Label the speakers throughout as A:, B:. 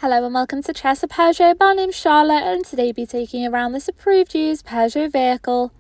A: Hello and welcome to Chester Peugeot. My name's Charlotte and today we'll be taking you around this approved used Peugeot vehicle.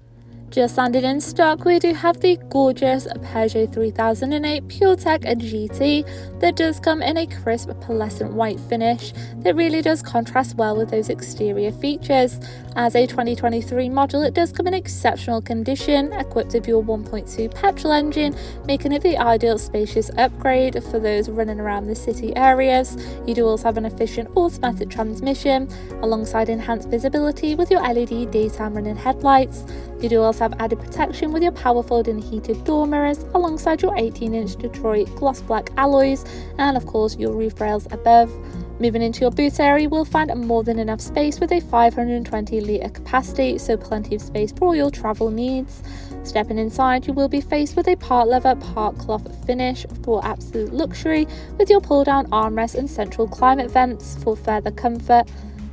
A: Just landed in stock, we do have the gorgeous Peugeot 3008 PureTech GT that does come in a crisp pearlescent white finish that really does contrast well with those exterior features. As a 2023 model, it does come in exceptional condition, equipped with your 1.2 petrol engine, making it the ideal spacious upgrade for those running around the city areas. You do also have an efficient automatic transmission, alongside enhanced visibility with your LED daytime running headlights. You do also have added protection with your power folding heated door mirrors, alongside your 18-inch Detroit gloss black alloys, and of course your roof rails above. Moving into your boot area, you will find more than enough space with a 520 litre capacity, so plenty of space for all your travel needs. Stepping inside, you will be faced with a part leather, part cloth finish for absolute luxury, with your pull down armrest and central climate vents for further comfort.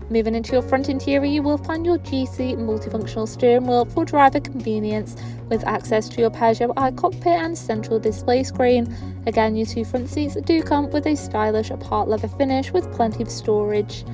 A: Moving into your front interior, you will find your GT multifunctional steering wheel for driver convenience, with access to your Peugeot iCockpit and central display screen. Again, your two front seats do come with a stylish part leather finish with plenty of storage.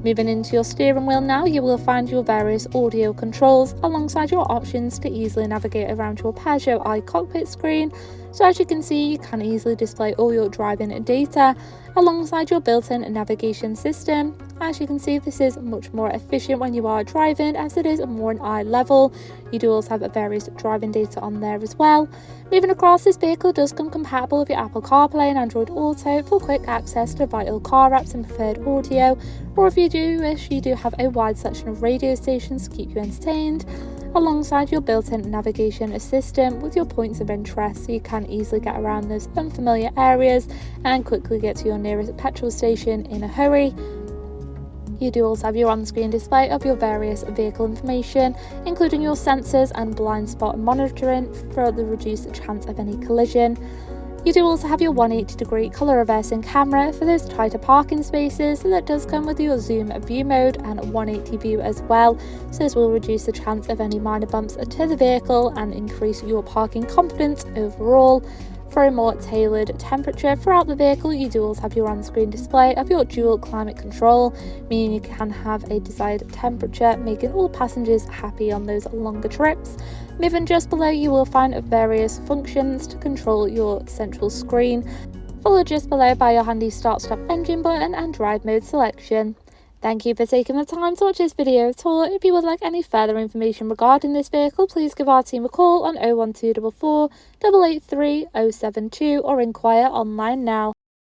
A: Moving into your steering wheel now, you will find your various audio controls alongside your options to easily navigate around your Peugeot iCockpit screen. So as you can see, you can easily display all your driving data alongside your built-in navigation system. As you can see, this is much more efficient when you are driving, as it is more an eye level. You do also have various driving data on there as well. Moving across, this vehicle does come compatible with your Apple CarPlay and Android Auto for quick access to vital car apps and preferred audio, or if you do wish, you do have a wide selection of radio stations to keep you entertained, alongside your built-in navigation system with your points of interest, so you can easily get around those unfamiliar areas and quickly get to your nearest petrol station in a hurry. You do also have your on-screen display of your various vehicle information, including your sensors and blind spot monitoring for the reduced chance of any collision. You do also have your 180-degree colour reversing camera for those tighter parking spaces, so that does come with your zoom view mode and 180 view as well, so this will reduce the chance of any minor bumps to the vehicle and increase your parking confidence overall. For a more tailored temperature throughout the vehicle, you do also have your on-screen display of your dual climate control, meaning you can have a desired temperature, making all passengers happy on those longer trips. Moving just below, you will find various functions to control your central screen, followed just below by your handy start-stop engine button and drive mode selection. Thank you for taking the time to watch this video at all. If you would like any further information regarding this vehicle, please give our team a call on 01244 883 072 or inquire online now.